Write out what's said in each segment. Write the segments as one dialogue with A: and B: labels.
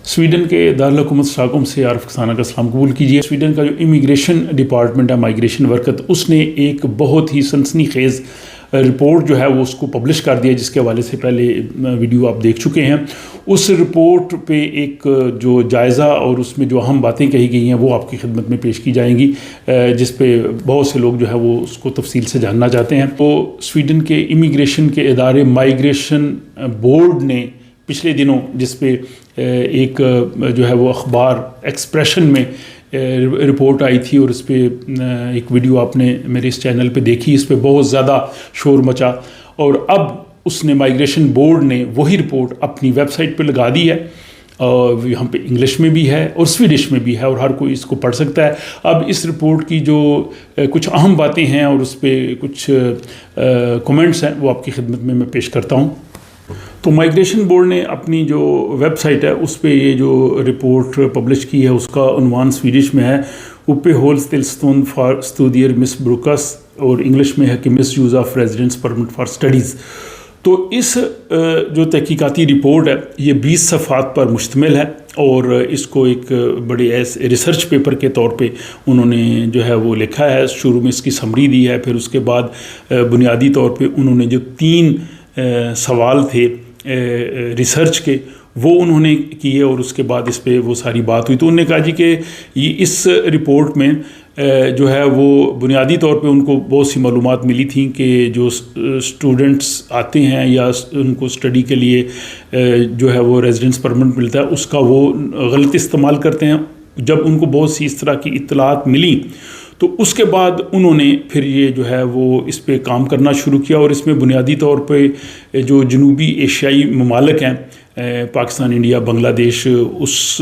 A: Sweden کے دارالحکومت اسٹاکہولم سے عارف کسانہ کا سلام قبول کیجیے۔ سویڈن کا جو امیگریشن ڈپارٹمنٹ ہے، مائیگریشن ورکت، اس نے ایک بہت ہی سنسنی خیز رپورٹ جو ہے وہ اس کو پبلش کر دیا، جس کے حوالے سے پہلے ویڈیو آپ دیکھ چکے ہیں۔ اس رپورٹ پہ ایک جو جائزہ اور اس میں جو اہم باتیں کہی گئی ہیں وہ آپ کی خدمت میں پیش کی جائیں گی، جس پہ بہت سے لوگ جو ہے وہ اس کو تفصیل سے جاننا چاہتے ہیں۔ تو سویڈن کے امیگریشن کے ادارے مائیگریشن بورڈ نے پچھلے دنوں، جس پہ ایک جو ہے وہ اخبار ایکسپریشن میں رپورٹ آئی تھی، اور اس پہ ایک ویڈیو آپ نے میرے اس چینل پہ دیکھی، اس پہ بہت زیادہ شور مچا، اور اب اس نے مائیگریشن بورڈ نے وہی رپورٹ اپنی ویب سائٹ پہ لگا دی ہے، اور یہاں پہ انگلش میں بھی ہے اور سویڈش میں بھی ہے، اور ہر کوئی اس کو پڑھ سکتا ہے۔ اب اس رپورٹ کی جو کچھ اہم باتیں ہیں اور اس پہ کچھ کمنٹس ہیں وہ آپ کی خدمت میں پیش کرتا ہوں۔ تو مائیگریشن بورڈ نے اپنی جو ویب سائٹ ہے اس پہ یہ جو رپورٹ پبلش کی ہے، اس کا عنوان سویڈش میں ہے "Uppehållstillstånd for studier missbrukas" اور انگلش میں ہے کہ "misuse of residence permit for studies". تو اس جو تحقیقاتی رپورٹ ہے یہ 20 صفحات پر مشتمل ہے، اور اس کو ایک بڑے ایسے ریسرچ پیپر کے طور پہ انہوں نے جو ہے وہ لکھا ہے۔ شروع میں اس کی سمری دی ہے، پھر اس کے بعد بنیادی طور پہ انہوں نے جو 3 سوال تھے ریسرچ کے وہ انہوں نے کیے، اور اس کے بعد اس پہ وہ ساری بات ہوئی۔ تو انہوں نے کہا جی کہ یہ اس رپورٹ میں جو ہے وہ بنیادی طور پہ ان کو بہت سی معلومات ملی تھیں کہ جو اسٹوڈنٹس آتے ہیں یا ان کو اسٹڈی کے لیے جو ہے وہ ریزیڈنس پرمٹ ملتا ہے، اس کا وہ غلط استعمال کرتے ہیں۔ جب ان کو بہت سی اس طرح کی اطلاعات ملی تو اس کے بعد انہوں نے پھر یہ جو ہے وہ اس پہ کام کرنا شروع کیا، اور اس میں بنیادی طور پہ جو جنوبی ایشیائی ممالک ہیں، پاکستان، انڈیا، بنگلہ دیش، اس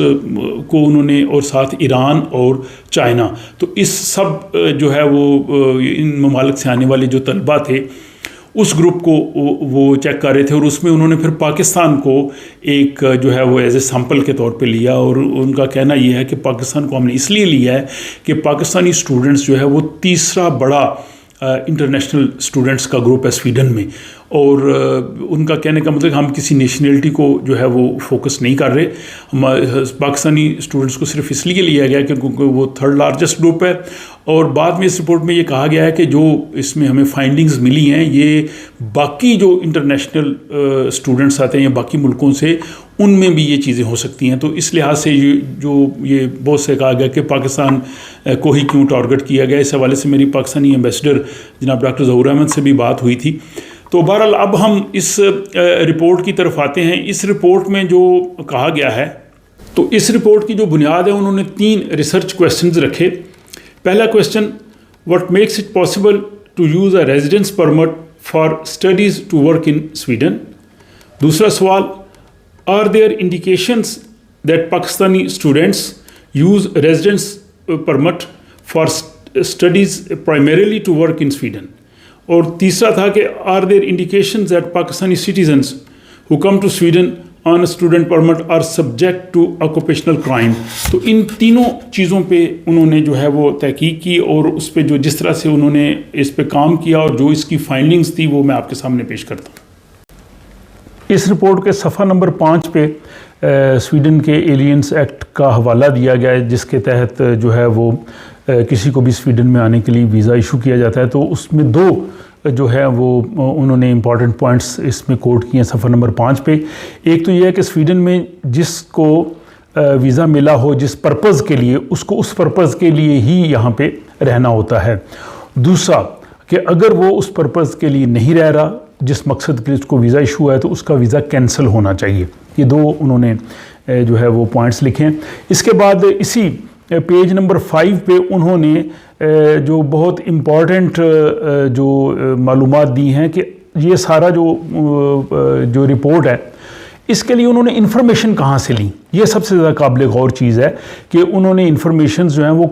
A: کو انہوں نے، اور ساتھ ایران اور چائنا، تو اس سب جو ہے وہ ان ممالک سے آنے والے جو طلبہ تھے اس گروپ کو وہ چیک کر رہے تھے، اور اس میں انہوں نے پھر پاکستان کو ایک جو ہے وہ ایز اے سیمپل کے طور پہ لیا، اور ان کا کہنا یہ ہے کہ پاکستان کو ہم نے اس لیے لیا ہے کہ پاکستانی اسٹوڈنٹس جو ہے وہ تیسرا بڑا انٹرنیشنل اسٹوڈنٹس کا گروپ ہے سویڈن میں، اور ان کا کہنے کا مطلب ہم کسی نیشنلٹی کو جو ہے وہ فوکس نہیں کر رہے، ہم پاکستانی اسٹوڈنٹس کو صرف اس لیے لیا گیا کہ کیونکہ وہ 3rd لارجسٹ گروپ ہے۔ اور بعد میں اس رپورٹ میں یہ کہا گیا ہے کہ جو اس میں ہمیں فائنڈنگز ملی ہیں یہ باقی جو انٹرنیشنل اسٹوڈنٹس آتے ہیں یا باقی ملکوں سے، ان میں بھی یہ چیزیں ہو سکتی ہیں۔ تو اس لحاظ سے یہ بہت سے کہا گیا کہ پاکستان کو ہی کیوں ٹارگٹ کیا گیا۔ اس حوالے سے میری پاکستانی ایمبیسڈر جناب ڈاکٹر ظہور احمد سے بھی بات ہوئی تھی۔ تو بہرحال اب ہم اس رپورٹ کی طرف آتے ہیں۔ اس رپورٹ میں جو کہا گیا ہے، تو اس رپورٹ کی جو بنیاد ہے انہوں نے 3 ریسرچ کویسچنز رکھے۔ پہلا question, what makes it possible to use a residence permit for studies to work in Sweden. دوسرا سوال، are there indications that Pakistani students use residence permit for studies primarily to work in Sweden. اور تیسرا تھا کہ are there indications that Pakistani citizens who come to Sweden on a student permit are subject to occupational crime. تو ان تینوں چیزوں پہ انہوں نے جو ہے وہ تحقیق کی، اور اس پہ جو جس طرح سے انہوں نے اس پہ کام کیا اور جو اس کی فائنڈنگز تھی وہ میں آپ کے سامنے پیش کرتا ہوں۔ اس رپورٹ کے صفحہ نمبر 5 پہ سویڈن کے ایلینس ایکٹ کا حوالہ دیا گیا ہے، جس کے تحت جو ہے وہ کسی کو بھی سویڈن میں آنے کے لیے ویزا ایشو کیا جاتا ہے۔ تو اس میں 2 جو ہے وہ انہوں نے امپورٹنٹ پوائنٹس اس میں کوٹ کیے ہیں صفحہ نمبر 5 پہ۔ ایک تو یہ ہے کہ سویڈن میں جس کو ویزا ملا ہو جس پرپز کے لیے، اس کو اس پرپز کے لیے ہی یہاں پہ رہنا ہوتا ہے۔ دوسرا کہ اگر وہ اس پرپز کے لیے نہیں رہ رہا جس مقصد کے لیے اس کو ویزا ایشو ہے، تو اس کا ویزا کینسل ہونا چاہیے۔ یہ 2 انہوں نے جو ہے وہ پوائنٹس لکھے ہیں۔ اس کے بعد اسی پیج نمبر 5 پہ انہوں نے جو بہت امپورٹنٹ جو معلومات دی ہیں کہ یہ سارا جو رپورٹ ہے، اس کے لیے انہوں نے انفارمیشن کہاں سے لی۔ یہ سب سے زیادہ قابل غور چیز ہے کہ انہوں نے انفارمیشنز جو ہیں وہ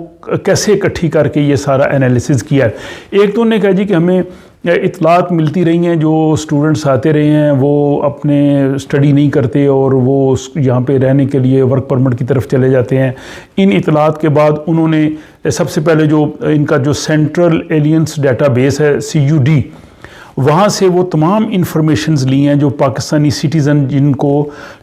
A: کیسے اکٹھی کر کے یہ سارا انالیسز کیا ہے۔ ایک تو انہوں نے کہا جی کہ ہمیں اطلاعات ملتی رہی ہیں، جو اسٹوڈنٹس آتے رہے ہیں وہ اپنے اسٹڈی نہیں کرتے اور وہ یہاں پہ رہنے کے لیے ورک پرمٹ کی طرف چلے جاتے ہیں۔ ان اطلاعات کے بعد انہوں نے سب سے پہلے جو ان کا جو سینٹرل ایلینس ڈیٹا بیس ہے CUD، وہاں سے وہ تمام انفارمیشنز لی ہیں جو پاکستانی سٹیزن جن کو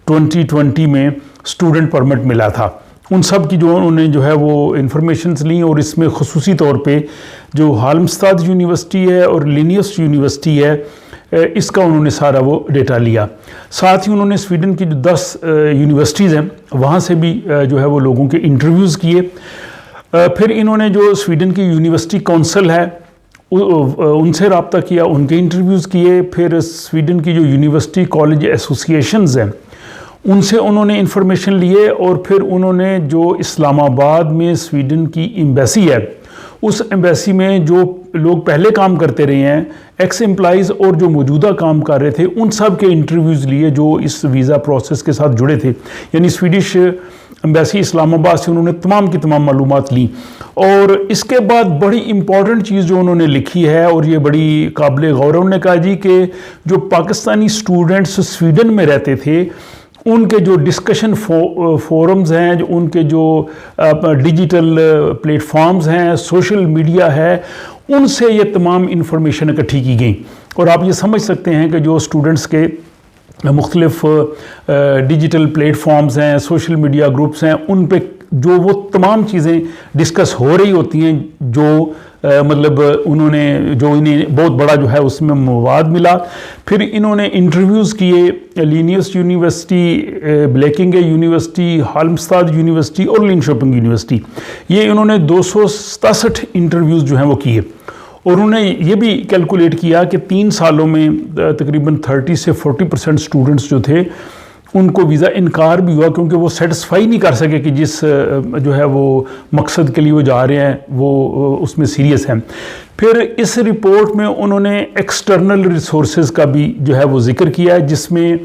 A: 2020 میں اسٹوڈنٹ پرمٹ ملا تھا، ان سب کی جو انہوں نے جو ہے وہ انفارمیشنز لیں، اور اس میں خصوصی طور پہ جو ہالمستاد یونیورسٹی ہے اور لینیوس یونیورسٹی ہے اس کا انہوں نے سارا وہ ڈیٹا لیا۔ ساتھ ہی انہوں نے سویڈن کی جو 10 یونیورسٹیز ہیں وہاں سے بھی جو ہے وہ لوگوں کے انٹرویوز کیے۔ پھر انہوں نے جو سویڈن کی یونیورسٹی کونسل ہے ان سے رابطہ کیا، ان کے انٹرویوز کیے۔ پھر سویڈن کی جو یونیورسٹی کالج ایسوسیشنز ہیں ان سے انہوں نے انفارمیشن لیے، اور پھر انہوں نے جو اسلام آباد میں سویڈن کی ایمبیسی ہے اس ایمبیسی میں جو لوگ پہلے کام کرتے رہے ہیں، ایکس امپلائیز اور جو موجودہ کام کر رہے تھے، ان سب کے انٹرویوز لیے جو اس ویزا پروسیس کے ساتھ جڑے تھے، یعنی سویڈش ایمبیسی اسلام آباد سے انہوں نے تمام کی تمام معلومات لیں۔ اور اس کے بعد بڑی امپورٹنٹ چیز جو انہوں نے لکھی ہے، اور یہ بڑی قابل غور ہے، انہوں نے کہا جی کہ جو پاکستانی سٹوڈنٹس سویڈن میں رہتے تھے ان کے جو ڈسکشن فورمز ہیں، جو ان کے جو ڈیجیٹل پلیٹ فارمز ہیں، سوشل میڈیا ہے، ان سے یہ تمام انفارمیشن اکٹھی کی گئی۔ اور آپ یہ سمجھ سکتے ہیں کہ جو سٹوڈنٹس کے مختلف ڈیجیٹل پلیٹ فارمز ہیں، سوشل میڈیا گروپس ہیں، ان پہ جو وہ تمام چیزیں ڈسکس ہو رہی ہوتی ہیں، جو مطلب انہوں نے جو انہیں بہت بڑا جو ہے اس میں مواد ملا۔ پھر انہوں نے انٹرویوز کیے لینیوس یونیورسٹی، بلیکنگے یونیورسٹی، ہالمستاد یونیورسٹی اور لینشوپنگ یونیورسٹی، یہ انہوں نے 267 انٹرویوز جو ہیں وہ کیے، اور انہوں نے یہ بھی کیلکولیٹ کیا کہ 3 سالوں میں تقریباً 30 سے 40% اسٹوڈنٹس جو تھے ان کو ویزا انکار بھی ہوا، کیونکہ وہ سیٹسفائی نہیں کر سکے کہ جس جو ہے وہ مقصد کے لیے وہ جا رہے ہیں وہ اس میں سیریس ہیں۔ پھر اس رپورٹ میں انہوں نے ایکسٹرنل ریسورسز کا بھی جو ہے وہ ذکر کیا ہے، جس میں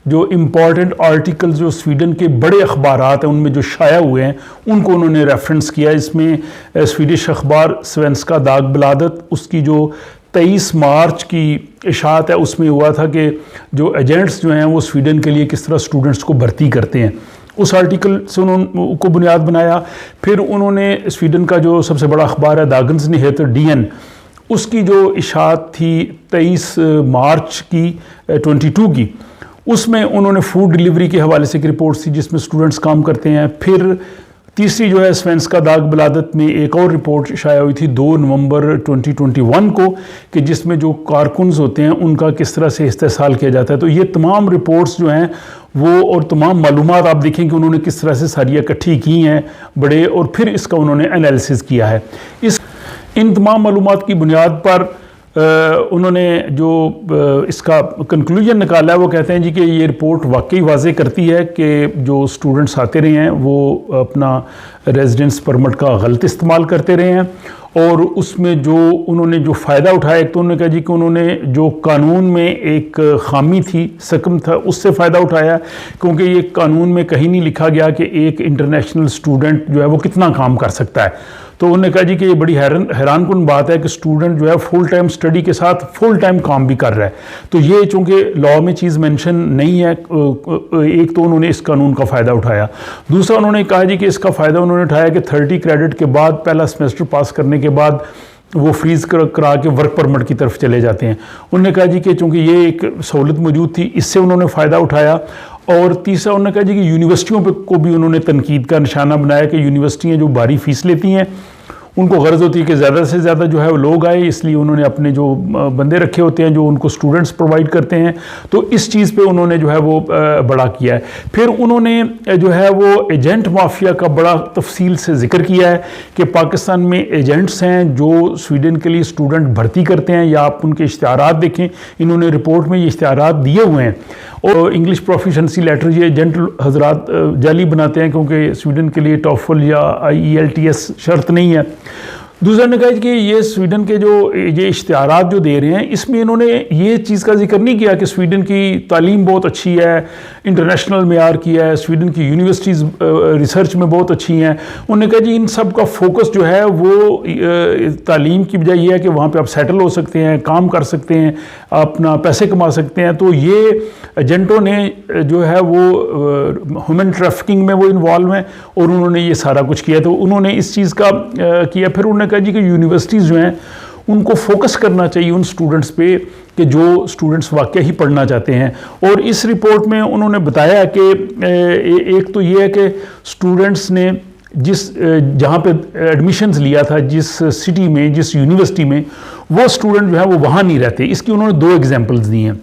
A: جو امپورٹنٹ آرٹیکل جو سویڈن کے بڑے اخبارات ہیں ان میں جو شائع ہوئے ہیں ان کو انہوں نے ریفرنس کیا۔ اس میں سویڈش اخبار سوینسکا داگ بلادت، اس کی جو 23 مارچ کی اشاعت ہے اس میں ہوا تھا کہ جو ایجنٹس جو ہیں وہ سویڈن کے لیے کس طرح اسٹوڈنٹس کو بھرتی کرتے ہیں، اس آرٹیکل سے انہوں کو بنیاد بنایا۔ پھر انہوں نے سویڈن کا جو سب سے بڑا اخبار ہے داگنز نیہتر DN، اس کی جو اشاعت تھی 23 مارچ کی 22 کی، اس میں انہوں نے فوڈ ڈیلیوری کے حوالے سے ایک رپورٹ تھی جس میں اسٹوڈنٹس کام کرتے ہیں۔ پھر تیسری جو ہے سوینسکا داگ بلادت میں ایک اور رپورٹ شائع ہوئی تھی 2 نومبر 2021 کو، کہ جس میں جو کارکنز ہوتے ہیں ان کا کس طرح سے استحصال کیا جاتا ہے۔ تو یہ تمام رپورٹس جو ہیں وہ اور تمام معلومات آپ دیکھیں کہ انہوں نے کس طرح سے ساری اکٹھی کی ہیں بڑے، اور پھر اس کا انہوں نے انالیسس کیا ہے۔ ان تمام معلومات کی بنیاد پر انہوں نے جو اس کا کنکلوژن نکالا ہے وہ کہتے ہیں جی کہ یہ رپورٹ واقعی واضح کرتی ہے کہ جو اسٹوڈنٹس آتے رہے ہیں وہ اپنا ریزیڈنس پرمٹ کا غلط استعمال کرتے رہے ہیں، اور اس میں جو انہوں نے جو فائدہ اٹھایا، ایک تو انہوں نے کہا جی کہ انہوں نے جو قانون میں ایک خامی تھی، سکم تھا، اس سے فائدہ اٹھایا، کیونکہ یہ قانون میں کہیں نہیں لکھا گیا کہ ایک انٹرنیشنل اسٹوڈنٹ جو ہے وہ کتنا کام کر سکتا ہے۔ تو انہوں نے کہا جی کہ یہ بڑی حیران کن بات ہے کہ اسٹوڈنٹ جو ہے فل ٹائم اسٹڈی کے ساتھ فل ٹائم کام بھی کر رہا ہے۔ تو یہ چونکہ لاء میں چیز مینشن نہیں ہے، ایک تو انہوں نے اس قانون کا فائدہ اٹھایا۔ دوسرا انہوں نے کہا جی کہ اس کا فائدہ انہوں نے اٹھایا کہ 30 کریڈٹ کے بعد، پہلا سیمسٹر پاس کرنے کے بعد وہ فریز کرا کے ورک پرمٹ کی طرف چلے جاتے ہیں۔ انہوں نے کہا جی کہ چونکہ یہ ایک سہولت موجود تھی اس سے انہوں نے فائدہ اٹھایا۔ اور تیسرا انہوں نے کہا جی کہ یونیورسٹیوں کو بھی انہوں نے تنقید کا نشانہ بنایا کہ یونیورسٹیاں جو بھاری فیس لیتی ہیں ان کو غرض ہوتی ہے کہ زیادہ سے زیادہ جو ہے وہ لوگ آئے، اس لیے انہوں نے اپنے جو بندے رکھے ہوتے ہیں جو ان کو اسٹوڈنٹس پرووائڈ کرتے ہیں، تو اس چیز پہ انہوں نے جو ہے وہ بڑا کیا ہے۔ پھر انہوں نے جو ہے وہ ایجنٹ مافیا کا بڑا تفصیل سے ذکر کیا ہے کہ پاکستان میں ایجنٹس ہیں جو سویڈن کے لیے اسٹوڈنٹ بھرتی کرتے ہیں، یا آپ ان کے اشتہارات دیکھیں، انہوں نے رپورٹ میں یہ اشتہارات دیے ہوئے ہیں، اور انگلش پروفیشنسی لیٹر یہ ایجنٹ حضرات جعلی بناتے ہیں کیونکہ سویڈن کے لیے ٹوفل یا IELTS شرط نہیں ہے۔ دوسرا نے کہا کہ یہ سویڈن کے جو یہ اشتہارات جو دے رہے ہیں اس میں انہوں نے یہ چیز کا ذکر نہیں کیا کہ سویڈن کی تعلیم بہت اچھی ہے، انٹرنیشنل معیار کی ہے، سویڈن کی یونیورسٹیز ریسرچ میں بہت اچھی ہیں۔ انہوں نے کہا جی ان سب کا فوکس جو ہے وہ تعلیم کی بجائے یہ ہے کہ وہاں پہ آپ سیٹل ہو سکتے ہیں، کام کر سکتے ہیں، اپنا پیسے کما سکتے ہیں۔ تو یہ ایجنٹوں نے جو ہے وہ ہیومن ٹریفکنگ میں وہ انوالو ہیں، اور انہوں نے یہ سارا کچھ کیا۔ تو انہوں نے اس چیز کا کیا۔ پھر انہوں نے کہا جی کہ یونیورسٹیز جو ہیں ان کو فوکس کرنا چاہیے ان اسٹوڈنٹس پہ کہ جو اسٹوڈنٹس واقعہ ہی پڑھنا چاہتے ہیں. اور اس رپورٹ میں انہوں نے بتایا کہ ایک تو یہ ہے کہ اسٹوڈنٹس نے جہاں پہ ایڈمیشنز لیا تھا جس سٹی میں جس یونیورسٹی میں وہ اسٹوڈنٹ جو ہے وہ وہاں نہیں رہتے. اس کی انہوں نے 2 ایگزامپلز دی ہیں.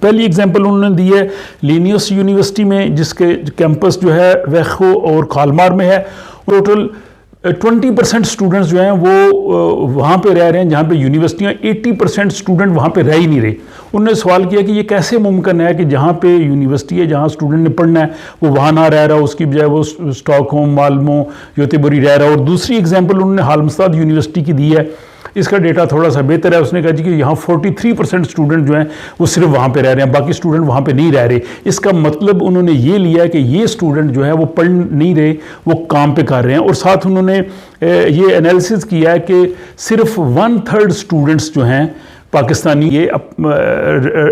A: پہلی ایگزامپل انہوں نے دی ہے لینیوس یونیورسٹی میں جس کے کیمپس جو ہے ویخو اور کالمار میں ہے. ٹوٹل 20% اسٹوڈنٹس جو ہیں وہ وہاں پہ رہ رہے ہیں جہاں پہ یونیورسٹیاں 80% اسٹوڈنٹ وہاں پہ رہ ہی نہیں رہے. انہوں نے سوال کیا کہ یہ کیسے ممکن ہے کہ جہاں پہ یونیورسٹی ہے جہاں اسٹوڈنٹ نے پڑھنا ہے وہ وہاں نہ رہ رہا، اس کی بجائے وہ اسٹاک ہوم مالمو یوتیبوری رہ رہا. اور دوسری ایگزامپل انہوں نے ہالمستاد یونیورسٹی کی دی ہے. اس کا ڈیٹا تھوڑا سا بہتر ہے. اس نے کہا جی کہ یہاں 43% اسٹوڈنٹ جو ہیں وہ صرف وہاں پہ رہ رہے ہیں، باقی اسٹوڈنٹ وہاں پہ نہیں رہ رہے. اس کا مطلب انہوں نے یہ لیا کہ یہ اسٹوڈنٹ جو ہے وہ پڑھ نہیں رہے، وہ کام پہ کر رہے ہیں. اور ساتھ انہوں نے یہ انالیسز کیا ہے کہ صرف 1/3 اسٹوڈنٹس جو ہیں پاکستانی یہ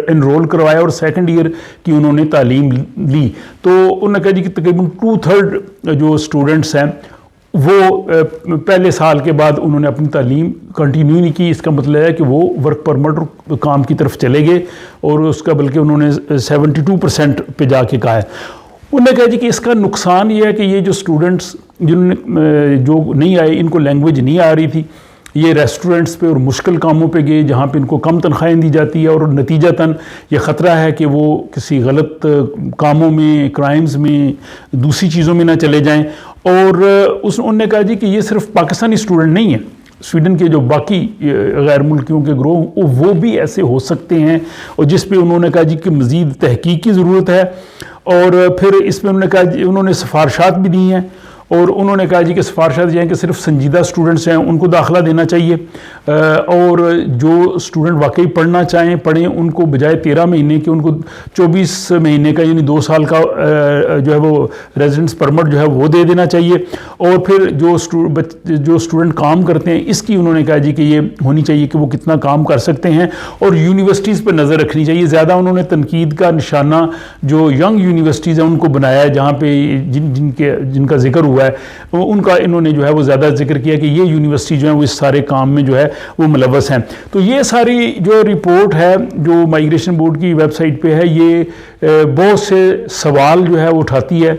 A: انرول کروایا اور 2nd ایئر کی انہوں نے تعلیم لی. تو انہوں نے کہا جی کہ تقریباً 2/3 جو اسٹوڈنٹس ہیں وہ پہلے سال کے بعد انہوں نے اپنی تعلیم کنٹینیو نہیں کی. اس کا مطلب ہے کہ وہ ورک پرمٹ کام کی طرف چلے گئے اور اس کا بلکہ انہوں نے 72% پہ جا کے کہا ہے. انہوں نے کہا جی کہ اس کا نقصان یہ ہے کہ یہ جو اسٹوڈنٹس جنہوں نے جو نہیں آئے، ان کو لینگویج نہیں آ رہی تھی، یہ ریسٹورنٹس پہ اور مشکل کاموں پہ گئے جہاں پہ ان کو کم تنخواہیں دی جاتی ہے اور نتیجتاً یہ خطرہ ہے کہ وہ کسی غلط کاموں میں، کرائمز میں، دوسری چیزوں میں نہ چلے جائیں. اور انہوں نے کہا جی کہ یہ صرف پاکستانی اسٹوڈنٹ نہیں ہیں، سویڈن کے جو باقی غیر ملکیوں کے گروہ وہ بھی ایسے ہو سکتے ہیں، اور جس پہ انہوں نے کہا جی کہ مزید تحقیق کی ضرورت ہے. اور پھر اس میں انہوں نے کہا جی انہوں نے سفارشات بھی دی ہیں اور انہوں نے کہا جی کہ سفارشات یہ ہیں کہ صرف سنجیدہ اسٹوڈنٹس ہیں ان کو داخلہ دینا چاہیے، اور جو اسٹوڈنٹ واقعی پڑھنا چاہیں پڑھیں، ان کو بجائے 13 مہینے کے ان کو 24 مہینے کا یعنی 2 سال کا جو ہے وہ ریزیڈنس پرمٹ جو ہے وہ دے دینا چاہیے. اور پھر جو اسٹوڈنٹ کام کرتے ہیں اس کی انہوں نے کہا جی کہ یہ ہونی چاہیے کہ وہ کتنا کام کر سکتے ہیں، اور یونیورسٹیز پہ نظر رکھنی چاہیے. زیادہ انہوں نے تنقید کا نشانہ جو ینگ یونیورسٹیز ہیں ان کو بنایا ہے جہاں پہ جن کا ذکر ہوا ہے ان کا انہوں نے جو ہے وہ زیادہ ذکر کیا کہ یہ یونیورسٹی جو ہے وہ اس سارے کام میں جو ہے وہ ملوث ہیں. تو یہ ساری جو رپورٹ ہے جو مائیگریشن بورڈ کی ویب سائٹ پہ ہے یہ بہت سے سوال جو ہے وہ اٹھاتی ہے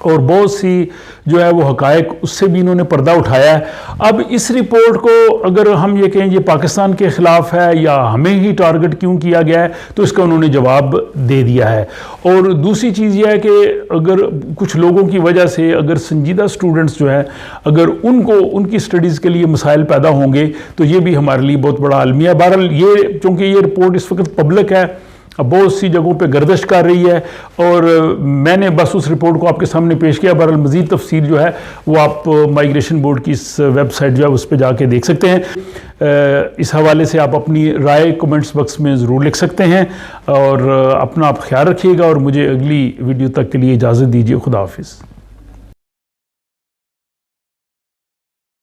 A: اور بہت سی جو ہے وہ حقائق اس سے بھی انہوں نے پردہ اٹھایا ہے. اب اس رپورٹ کو اگر ہم یہ کہیں یہ پاکستان کے خلاف ہے یا ہمیں ہی ٹارگٹ کیوں کیا گیا ہے تو اس کا انہوں نے جواب دے دیا ہے. اور دوسری چیز یہ ہے کہ اگر کچھ لوگوں کی وجہ سے اگر سنجیدہ اسٹوڈنٹس جو ہے اگر ان کی اسٹڈیز کے لیے مسائل پیدا ہوں گے تو یہ بھی ہمارے لیے بہت بڑا المیہ. بہرحال یہ چونکہ یہ رپورٹ اس وقت پبلک ہے، بہت سی جگہوں پہ گردش کر رہی ہے اور میں نے بس اس رپورٹ کو آپ کے سامنے پیش کیا. بہرحال مزید تفصیل جو ہے وہ آپ مائیگریشن بورڈ کی اس ویب سائٹ جو ہے اس پہ جا کے دیکھ سکتے ہیں. اس حوالے سے آپ اپنی رائے کومنٹس باکس میں ضرور لکھ سکتے ہیں اور اپنا آپ خیال رکھیے گا اور مجھے اگلی ویڈیو تک کے لیے اجازت دیجیے. خدا حافظ.